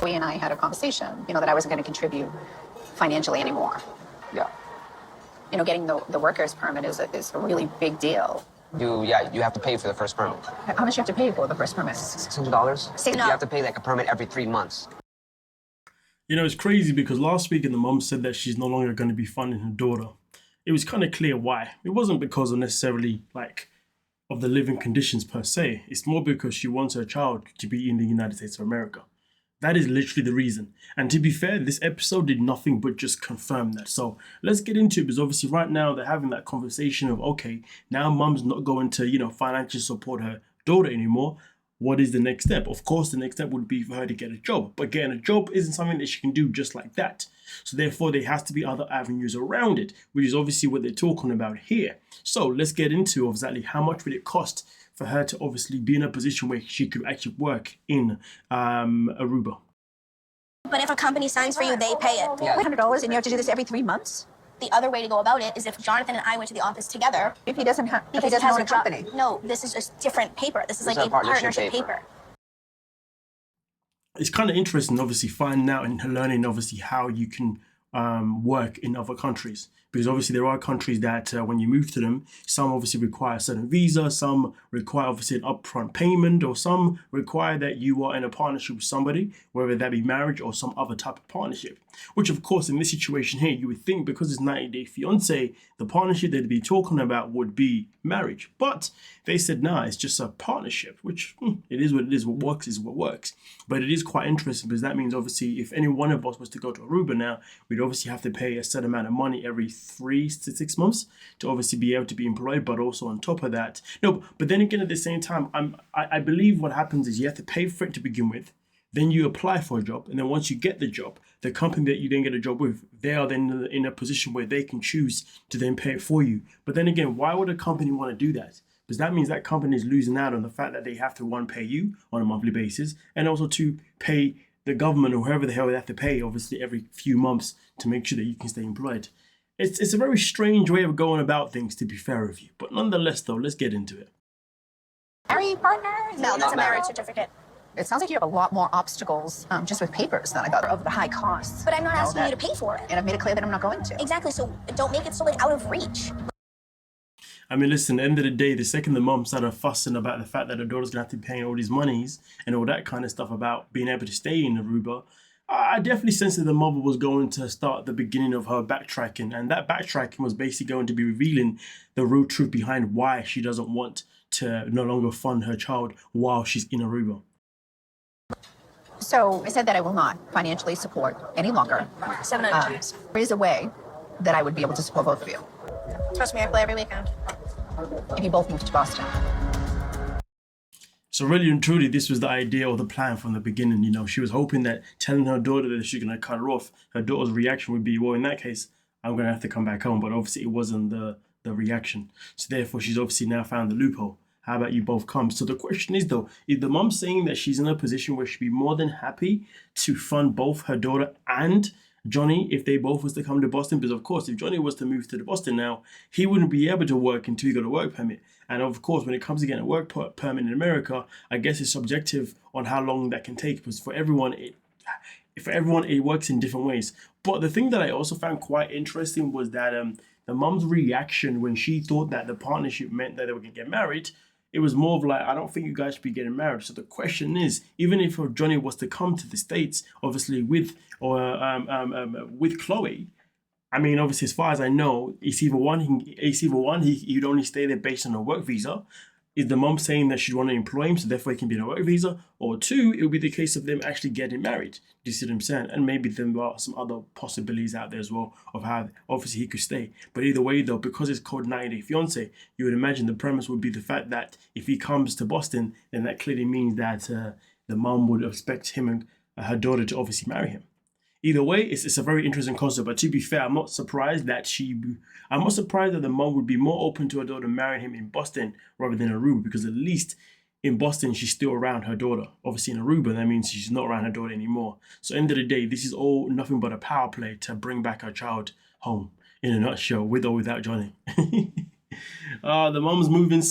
We and I had a conversation, that I wasn't going to contribute financially anymore. Yeah. Getting the worker's permit is a really big deal. You have to pay for the first permit. How much do you have to pay for the first permit? $600. You have to pay like a permit every 3 months. It's crazy because last week the mum said that she's no longer going to be funding her daughter. It was kind of clear why. It wasn't because of necessarily of the living conditions per se. It's more because she wants her child to be in the United States of America. That is literally the reason. And to be fair, this episode did nothing but just confirm that. So let's get into it, because obviously right now they're having that conversation of, okay, now mum's not going to, financially support her daughter anymore. What is the next step? Of course, the next step would be for her to get a job. But getting a job isn't something that she can do just like that. So therefore, there has to be other avenues around it, which is obviously what they're talking about here. So let's get into exactly how much would it cost for her to obviously be in a position where she could actually work in Aruba. But if a company signs for you, they pay it. Yeah. $100 and you have to do this every 3 months? The other way to go about it is if Jonathan and I went to the office together. If he doesn't own a company. No, this is just different paper. This is like a partnership paper. It's kind of interesting, obviously, finding out and learning, obviously, how you can work in other countries. Because obviously there are countries that when you move to them, some obviously require a certain visa, some require obviously an upfront payment, or some require that you are in a partnership with somebody, whether that be marriage or some other type of partnership. Which of course in this situation here, you would think because it's 90 Day Fiancé, the partnership they'd be talking about would be marriage. But they said, nah, it's just a partnership, which it is what it is. What works is what works. But it is quite interesting because that means obviously if any one of us was to go to Aruba now, we'd obviously have to pay a set amount of money every 3 to 6 months to obviously be able to be employed. But also on top of that, no, but then again at the same time, I believe what happens is you have to pay for it to begin with. Then you apply for a job, and then once you get the job, the company that you then get a job with, they are then in a position where they can choose to then pay it for you. But then again, why would a company want to do that? Because that means that company is losing out on the fact that they have to, one, pay you on a monthly basis, and also to pay the government or whoever the hell they have to pay, obviously, every few months to make sure that you can stay employed. It's a very strange way of going about things, to be fair with you. But nonetheless, though, let's get into it. Married partner? No, that's a marriage certificate. It sounds like you have a lot more obstacles just with papers than I thought of the high costs. But I'm not asking you to pay for it. And I've made it clear that I'm not going to. Exactly, so don't make it so out of reach. I mean, listen, at the end of the day, the second the mom started fussing about the fact that her daughter's going to have to be paying all these monies and all that kind of stuff about being able to stay in Aruba, I definitely sensed that the mother was going to start the beginning of her backtracking. And that backtracking was basically going to be revealing the real truth behind why she doesn't want to no longer fund her child while she's in Aruba. So I said that I will not financially support any longer. 700 times. There is a way that I would be able to support both of you. Trust me, I play every weekend. If you both moved to Boston. So really and truly, this was the idea or the plan from the beginning. She was hoping that telling her daughter that she's going to cut her off, her daughter's reaction would be, well, in that case, I'm going to have to come back home. But obviously it wasn't the reaction. So therefore, she's obviously now found the loophole. How about you both come? So the question is, though, is the mom saying that she's in a position where she'd be more than happy to fund both her daughter and Johnny if they both was to come to Boston? Because of course, if Johnny was to move to Boston now, he wouldn't be able to work until he got a work permit. And of course, when it comes to getting a work permit in America, I guess it's subjective on how long that can take. Because for everyone, it works in different ways. But the thing that I also found quite interesting was that the mom's reaction when she thought that the partnership meant that they were going to get married. It was more of like, I don't think you guys should be getting married. So the question is, even if Johnny was to come to the States, obviously with Chloe, I mean, obviously, as far as I know, it's either one, he'd only stay there based on a work visa. Is the mom saying that she'd want to employ him, so therefore he can be on a work visa? Or two, it would be the case of them actually getting married. Do you see what I'm saying? And maybe there are some other possibilities out there as well of how obviously he could stay. But either way, though, because it's called 90 Day Fiancé, you would imagine the premise would be the fact that if he comes to Boston, then that clearly means that the mom would expect him and her daughter to obviously marry him. Either way, it's a very interesting concept. But to be fair, I'm not surprised that the mom would be more open to her daughter marrying him in Boston rather than Aruba, because at least in Boston, she's still around her daughter. Obviously in Aruba, that means she's not around her daughter anymore. So end of the day, this is all nothing but a power play to bring back her child home, in a nutshell, with or without Johnny. The mom's moving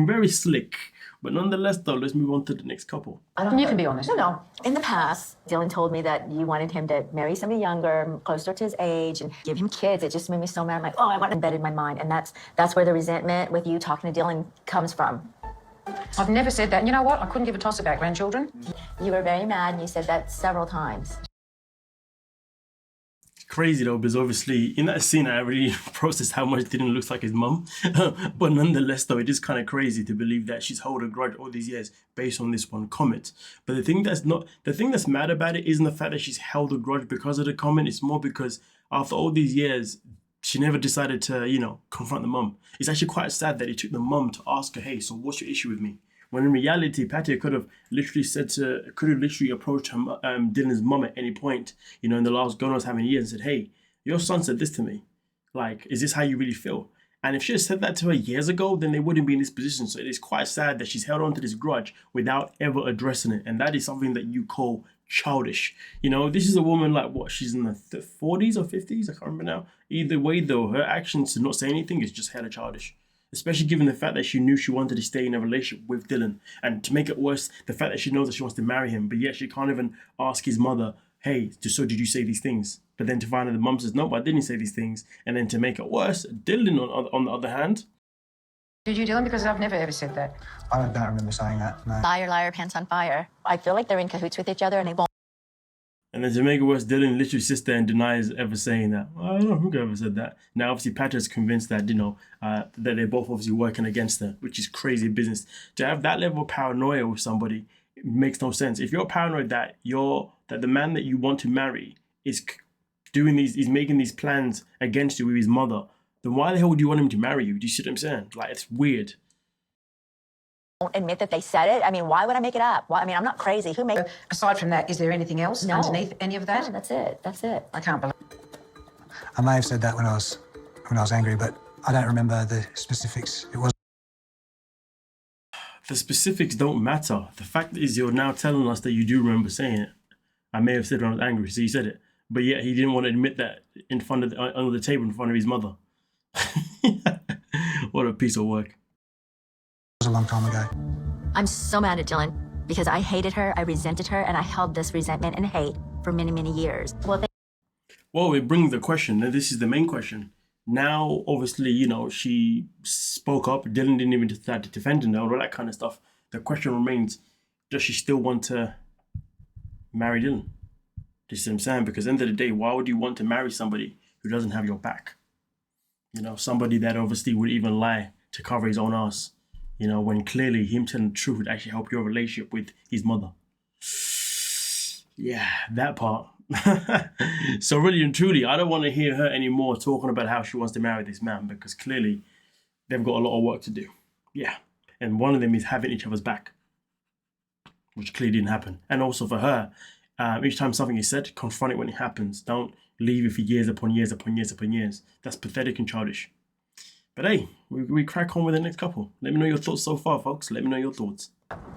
very slick. But nonetheless, though, let's move on to the next couple. You can be honest. No. In the past, Dylan told me that you wanted him to marry somebody younger, closer to his age, and give him kids. It just made me so mad. I'm like, oh, I want to embed in my mind. And that's where the resentment with you talking to Dylan comes from. I've never said that. And you know what? I couldn't give a toss about grandchildren. You were very mad, and you said that several times. Crazy though, because obviously in that scene I really processed how much Dylan looks like his mum. But nonetheless though, it is kind of crazy to believe that she's held a grudge all these years based on this one comment. But the thing that's mad about it isn't the fact that she's held a grudge because of the comment. It's more because after all these years she never decided to, confront the mum. It's actually quite sad that it took the mum to ask her, hey, so what's your issue with me? When in reality, Patty could have literally approached her, Dylan's mum at any point, in the last God knows how many years and said, hey, your son said this to me. Like, is this how you really feel? And if she had said that to her years ago, then they wouldn't be in this position. So it is quite sad that she's held on to this grudge without ever addressing it. And that is something that you call childish. This is a woman like what? She's in the 40s or 50s? I can't remember now. Either way, though, her actions to not say anything is just hella childish. Especially given the fact that she knew she wanted to stay in a relationship with Dylan. And to make it worse, the fact that she knows that she wants to marry him, but yet she can't even ask his mother, hey, so did you say these things? But then to find out the mum says, no, I didn't say these things. And then to make it worse, Dylan, on the other hand. Did you, Dylan? Because I've never ever said that. I don't remember saying that, no. Liar, liar, pants on fire. I feel like they're in cahoots with each other and they won't. And then to make it worse, Dylan literally sits there and denies ever saying that. Well, I don't know who ever said that. Now, obviously, Patrick's convinced that, that they're both obviously working against her, which is crazy business. To have that level of paranoia with somebody, it makes no sense. If you're paranoid that the man that you want to marry is making these plans against you with his mother, then why the hell would you want him to marry you? Do you see what I'm saying? Like, it's weird. Admit that they said it. I mean, why would I make it up? Well, I mean, I'm not crazy. Who made? Aside from that, is there anything else underneath any of that? No, that's it. That's it. I can't believe. I may have said that when I was angry, but I don't remember the specifics. It was. The specifics don't matter. The fact is, you're now telling us that you do remember saying it. I may have said when I was angry, so you said it. But yet he didn't want to admit that in front of under the table in front of his mother. What a piece of work. A long time ago. I'm so mad at Dylan because I hated her, I resented her, and I held this resentment and hate for many, many years. Well, it brings the question, and this is the main question. Now, obviously, she spoke up. Dylan didn't even decide to defend her, all that kind of stuff. The question remains, does she still want to marry Dylan? Do you see what I'm saying? Because at the end of the day, why would you want to marry somebody who doesn't have your back? Somebody that obviously would even lie to cover his own ass. When clearly him telling the truth would actually help your relationship with his mother. Yeah, that part. So really and truly, I don't want to hear her anymore talking about how she wants to marry this man because clearly they've got a lot of work to do. Yeah, and one of them is having each other's back, which clearly didn't happen. And also for her, each time something is said, confront it when it happens. Don't leave it for years upon years upon years upon years. That's pathetic and childish. But hey, we crack on with the next couple. Let me know your thoughts so far, folks. Let me know your thoughts.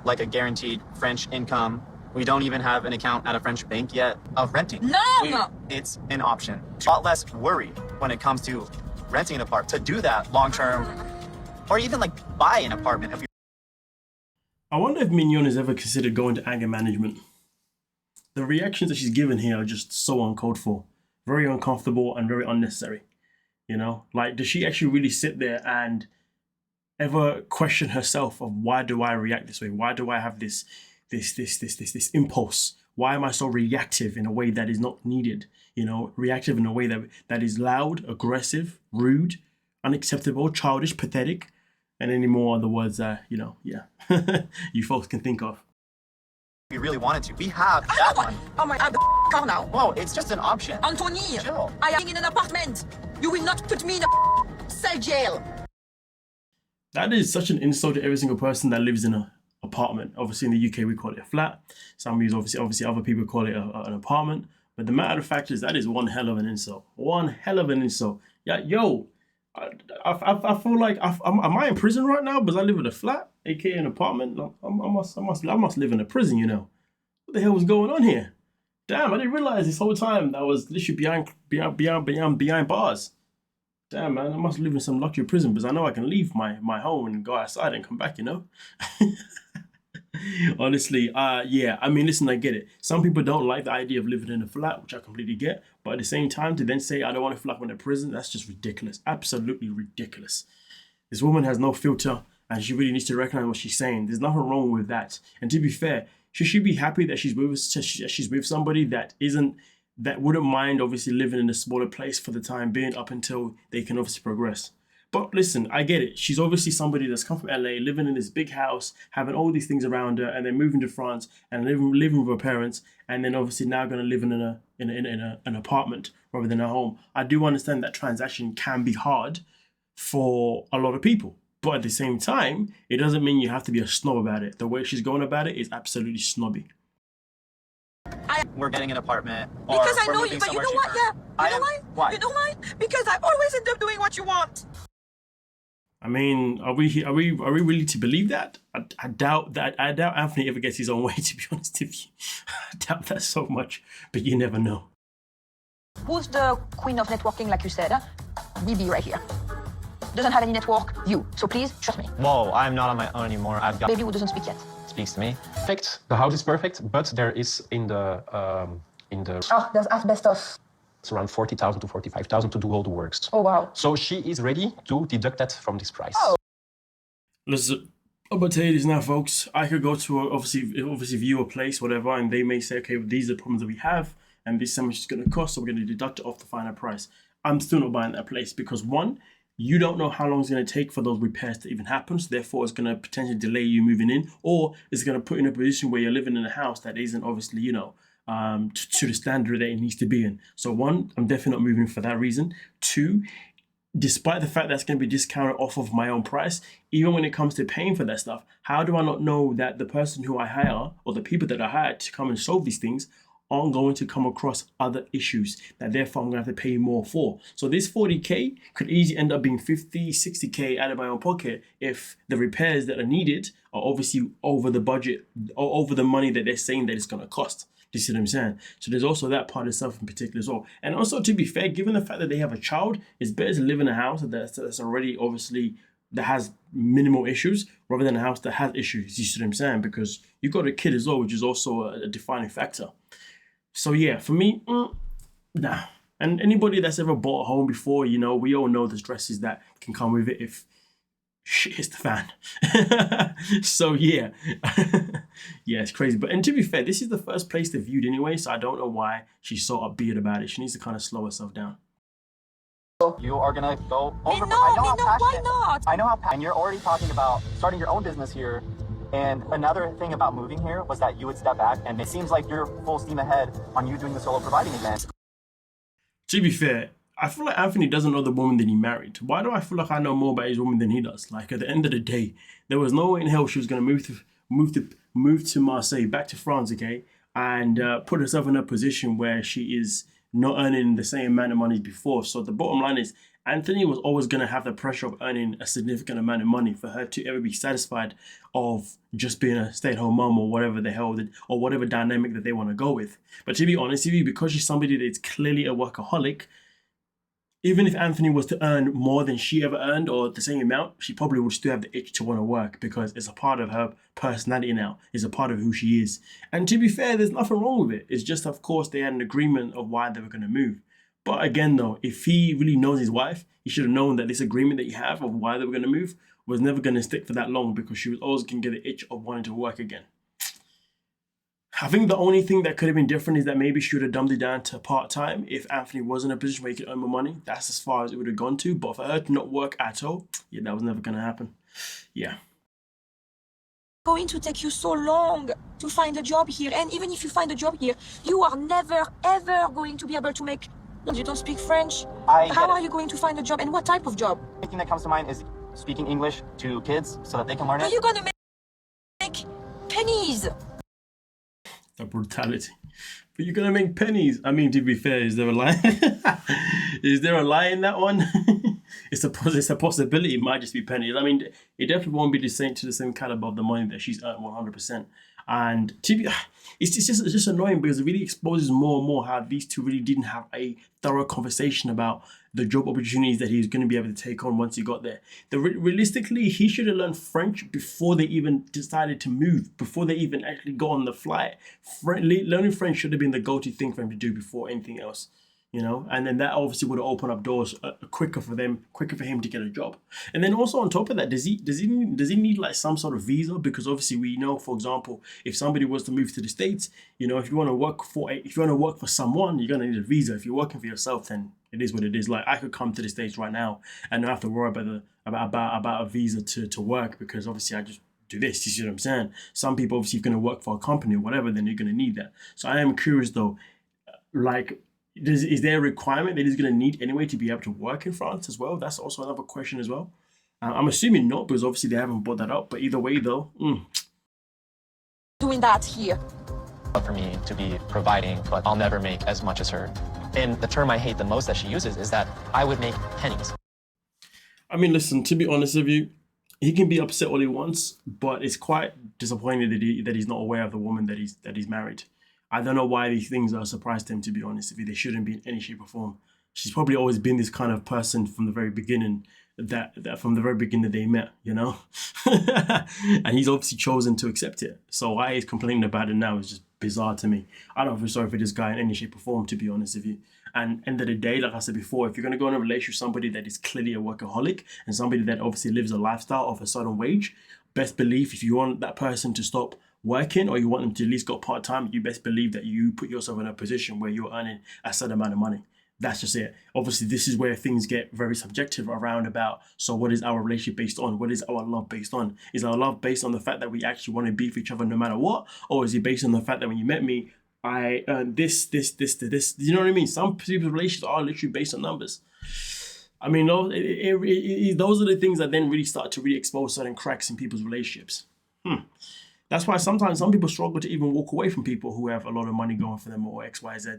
Like a guaranteed French income. We don't even have an account at a French bank yet of renting. No! It's an option. A lot less worry when it comes to renting an apartment. To do that long term, or even buy an apartment. If I wonder if Manon has ever considered going to anger management. The reactions that she's given here are just so uncalled for. Very uncomfortable and very unnecessary. Does she actually really sit there and ever question herself of why do I react this way? Why do I have this impulse? Why am I so reactive in a way that is not needed? Reactive in a way that is loud, aggressive, rude, unacceptable, childish, pathetic, and any more other words that, you folks can think of. we really wanted to, we have that one. Oh my God, car now. Whoa, it's just an option. Anthony, Chill. I am in an apartment. You will not put me in a cell jail. That is such an insult to every single person that lives in an apartment. Obviously, in the UK, we call it a flat. Some use obviously other people call it an apartment. But the matter of fact is that is one hell of an insult. One hell of an insult. Yeah, yo, I feel like am I in prison right now because I live in a flat, aka an apartment? I must live in a prison, you know. What the hell was going on here? Damn, I didn't realize this whole time that I was literally behind bars. Damn, man, I must live in some luxury prison because I know I can leave my home and go outside and come back, you know? Honestly, yeah, I mean, listen, I get it. Some people don't like the idea of living in a flat, which I completely get. But at the same time, to then say, I don't want to feel like I'm in a prison, that's just ridiculous. Absolutely ridiculous. This woman has no filter and she really needs to recognize what she's saying. There's nothing wrong with that. And to be fair, should she be happy that she's with somebody that wouldn't mind obviously living in a smaller place for the time being up until they can obviously progress? But listen, I get it. She's obviously somebody that's come from LA, living in this big house, having all these things around her, and then moving to France and living with her parents, and then obviously now going to live in an apartment rather than a home. I do understand that transaction can be hard for a lot of people, but at the same time, it doesn't mean you have to be a snob about it. The way she's going about it is absolutely snobby. We're getting an apartment. Because I we're know moving you, but you somewhere know what? cheaper. Yeah. You know why? Why? You know why? Because I always end up doing what you want. I mean, are we really to believe that? I doubt that. I doubt Anthony ever gets his own way, to be honest with you. I doubt that so much, but you never know. Who's the queen of networking, like you said? BB right here. Doesn't have any network, you. So please, trust me. Whoa, I'm not on my own anymore. I've got Baby who doesn't speak yet. speaks to me. Perfect. The house is perfect, but there is in the Oh, there's asbestos. it's around 40,000 to 45,000 to do all the works. Oh, wow. So she is ready to deduct that from this price. Oh. Listen, I'm gonna tell you this now, folks. I could go to obviously view a place, whatever, and they may say, okay, well, these are the problems that we have, and this is how much it's gonna cost, so we're gonna deduct it off the final price. I'm still not buying that place because one, you don't know how long it's going to take for those repairs to even happen. So therefore, it's going to potentially delay you moving in, or it's going to put you in a position where you're living in a house that isn't obviously, to the standard that it needs to be in. So one, I'm definitely not moving for that reason. Two, despite the fact that's going to be discounted off of my own price, even when it comes to paying for that stuff, how do I not know that the person who I hire or the people that I hire to come and solve these things aren't going to come across other issues that therefore I'm going to have to pay more for? So this 40K could easily end up being 50, 60K out of my own pocket if the repairs that are needed are obviously over the budget or over the money that they're saying that it's going to cost. Do you see what I'm saying? So there's also that part itself in particular as well. And also, to be fair, given the fact that they have a child, it's better to live in a house that's already obviously that has minimal issues rather than a house that has issues. You see what I'm saying? Because you've got a kid as well, which is also a defining factor. So yeah, for me, nah. And anybody that's ever bought a home before, we all know the stresses that can come with it if shit hits the fan. So yeah, yeah, it's crazy. And to be fair, this is the first place they viewed anyway, so I don't know why she's so upbeat about it. She needs to kind of slow herself down. You are gonna go over. No, why not? I know how. And you're already talking about starting your own business here. And another thing about moving here was that you would step back, and it seems like you're full steam ahead on you doing the solo providing again. To be fair, I feel like Anthony doesn't know the woman that he married. Why do I feel like I know more about his woman than he does? Like at the end of the day, there was no way in hell she was going to move to Marseille, back to France, okay, and put herself in a position where she is not earning the same amount of money as before. So the bottom line is, Anthony was always going to have the pressure of earning a significant amount of money for her to ever be satisfied of just being a stay-at-home mom or whatever the hell, or whatever dynamic that they want to go with. But to be honest with you, because she's somebody that's clearly a workaholic, even if Anthony was to earn more than she ever earned or the same amount, she probably would still have the itch to want to work because it's a part of her personality now. It's a part of who she is. And to be fair, there's nothing wrong with it. It's just, of course, they had an agreement of why they were going to move. But again, though, if he really knows his wife, he should have known that this agreement that you have of why they were going to move was never going to stick for that long because she was always going to get the itch of wanting to work again. I think the only thing that could have been different is that maybe she would have dumbed it down to part-time if Anthony was in a position where he could earn more money. That's as far as it would have gone to. But for her to not work at all, yeah, that was never going to happen. Yeah. Going to take you so long to find a job here, and even if you find a job here, you are never ever going to be able to make. You don't speak French. How are you going to find a job, and what type of job? The thing that comes to mind is speaking English to kids so that they can learn it. Are you gonna make pennies? The brutality. But you're gonna make pennies. I mean, to be fair, is there a lie? Is there a lie in that one? it's a possibility. It might just be pennies. I mean, it definitely won't be to the same caliber of the money that she's earned 100%. And it's just annoying because it really exposes more and more how these two really didn't have a thorough conversation about the job opportunities that he was going to be able to take on once he got there. Realistically, he should have learned French before they even decided to move, before they even actually got on the flight. Learning French should have been the go-to thing for him to do before anything else. You know, and then that obviously would have opened up doors quicker for him to get a job. And then also on top of that, does he need like some sort of visa? Because obviously we know, for example, if somebody was to move to the States, you know, if you want to work for someone, you're gonna need a visa. If you're working for yourself, then it is what it is. Like I could come to the States right now and not have to worry about a visa to work, because obviously I just do this. You see what I'm saying? Some people obviously, if you're gonna work for a company or whatever, then you're gonna need that. So I am curious though, like, is there a requirement that he's going to need anyway to be able to work in France as well? That's also another question as well. I'm assuming not, because obviously they haven't brought that up. But either way, though, Doing that here. For me to be providing, but I'll never make as much as her. And the term I hate the most that she uses is that I would make pennies. I mean, listen, to be honest with you, he can be upset all he wants, but it's quite disappointing that he's not aware of the woman that he's married. I don't know why these things are a surprise to him, to be honest with you. They shouldn't be in any shape or form. She's probably always been this kind of person from the very beginning, that from the very beginning that they met, you know? And he's obviously chosen to accept it. So why he's complaining about it now is just bizarre to me. I don't feel sorry for this guy in any shape or form, to be honest with you. And end of the day, like I said before, if you're going to go in a relationship with somebody that is clearly a workaholic and somebody that obviously lives a lifestyle of a certain wage, best believe if you want that person to stop working, or you want them to at least go part-time, you best believe that you put yourself in a position where you're earning a certain amount of money. That's just it. Obviously, this is where things get very subjective around about, so what is our relationship based on? What is our love based on? Is our love based on the fact that we actually want to be for each other no matter what? Or is it based on the fact that when you met me, I earned this. You know what I mean? Some people's relationships are literally based on numbers. I mean, those are the things that then really start to really expose certain cracks in people's relationships. That's why sometimes some people struggle to even walk away from people who have a lot of money going for them or X, Y, Z.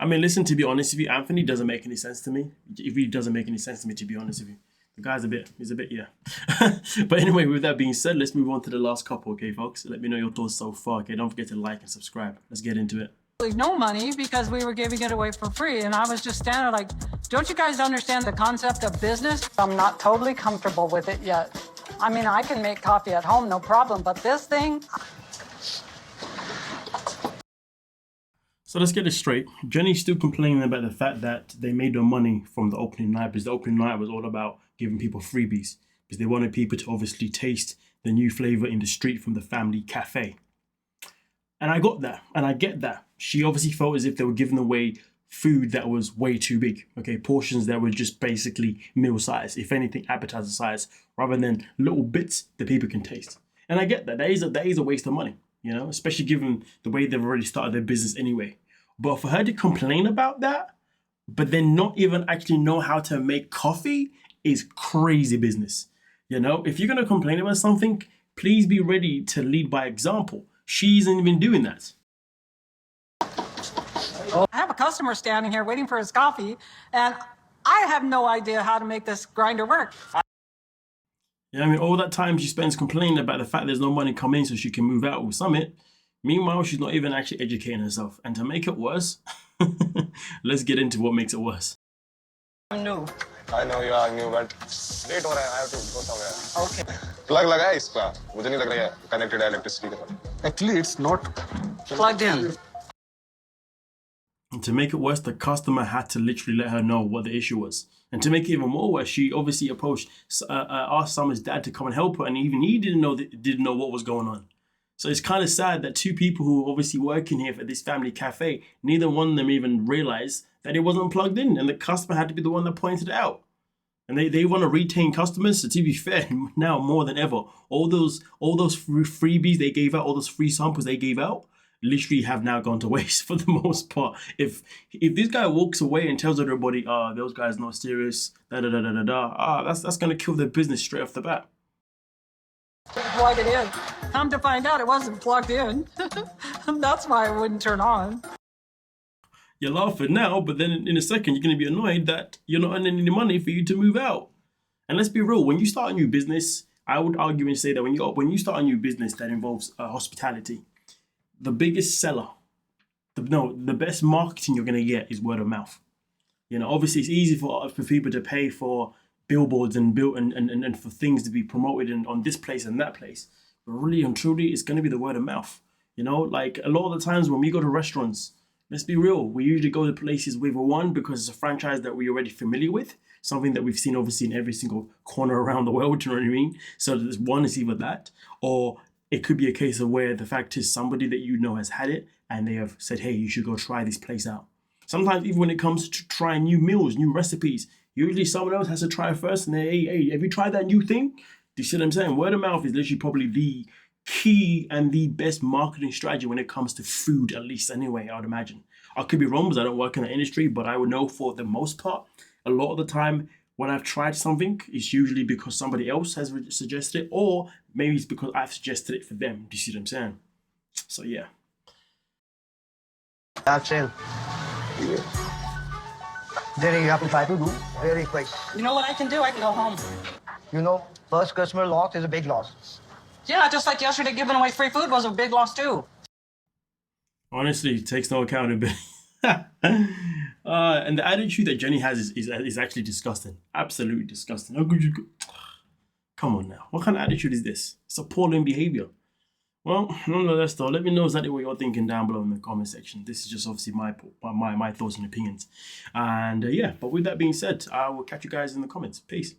I mean, listen, to be honest with you, Anthony doesn't make any sense to me. It really doesn't make any sense to me, to be honest with you. The guy's he's a bit, yeah. But anyway, with that being said, let's move on to the last couple, okay, folks? Let me know your thoughts so far, okay? Don't forget to like and subscribe. Let's get into it. No money because we were giving it away for free, and I was just standing there like, don't you guys understand the concept of business? I'm not totally comfortable with it yet. I mean, I can make coffee at home, no problem, but this thing... So let's get it straight. Jenny's still complaining about the fact that they made no money from the opening night, because the opening night was all about giving people freebies, because they wanted people to obviously taste the new flavor in the street from the family cafe. And I got that, and I get that. She obviously felt as if they were giving away food that was way too big, okay? Portions that were just basically meal size, if anything, appetizer size, rather than little bits that people can taste. And I get that. That is a waste of money, you know, especially given the way they've already started their business anyway. But for her to complain about that, but then not even actually know how to make coffee, is crazy business. You know, if you're going to complain about something, please be ready to lead by example. She isn't even doing that. I have a customer standing here waiting for his coffee, and I have no idea how to make this grinder work. Yeah, I mean, all that time she spends complaining about the fact there's no money coming in so she can move out with Sumit. Meanwhile, she's not even actually educating herself. And to make it worse, let's get into what makes it worse. I'm new. I know you are new, but late हो रहा है. I have to go somewhere. Okay. Plug लगा है इसका. मुझे नहीं लग रहा है connected है electricity के साथ. Actually, it's not Plugged in. And to make it worse, the customer had to literally let her know what the issue was. And to make it even more worse, she obviously asked Summit's dad to come and help her, and even he didn't know what was going on. So it's kind of sad that two people who are obviously working here for this family cafe, neither one of them even realized that it wasn't plugged in, and the customer had to be the one that pointed it out. And they want to retain customers. So to be fair, now more than ever, all those freebies they gave out, all those free samples they gave out, literally have now gone to waste for the most part. If this guy walks away and tells everybody, those guys not serious, that's gonna kill their business straight off the bat. Plug it in. Come to find out, it wasn't plugged in. That's why it wouldn't turn on. You're laughing now, but then in a second you're gonna be annoyed that you're not earning any money for you to move out. And let's be real, when you start a new business, I would argue and say that when you start a new business that involves hospitality, the biggest seller, the best marketing you're going to get is word of mouth. You know, obviously it's easy for people to pay for billboards and for things to be promoted on this place and that place. But really and truly, it's going to be the word of mouth. You know, like a lot of the times when we go to restaurants, let's be real, we usually go to places with one because it's a franchise that we're already familiar with, something that we've seen obviously in every single corner around the world, you know what I mean? So there's one is either that, or it could be a case of where the fact is somebody that you know has had it and they have said, hey, you should go try this place out. Sometimes even when it comes to trying new meals, new recipes, usually someone else has to try first and they, hey, have you tried that new thing? Do you see what I'm saying? Word of mouth is literally probably the key and the best marketing strategy when it comes to food, at least anyway, I would imagine. I could be wrong because I don't work in the industry, but I would know for the most part, a lot of the time when I've tried something, it's usually because somebody else has suggested it, or maybe it's because I've suggested it for them. Do you see what I'm saying? So yeah. That's it. Then you have to try to do very quick. You know what I can do? I can go home. You know, first customer loss is a big loss. Yeah, just like yesterday giving away free food was a big loss too. Honestly, it takes no accountability. And the attitude that Jenny has is actually disgusting. Absolutely disgusting. How could you go? Come on now. What kind of attitude is this? It's appalling behavior. Well, nonetheless though, let me know exactly what you're thinking down below in the comment section. This is just obviously my thoughts and opinions. And yeah, but with that being said, I will catch you guys in the comments. Peace.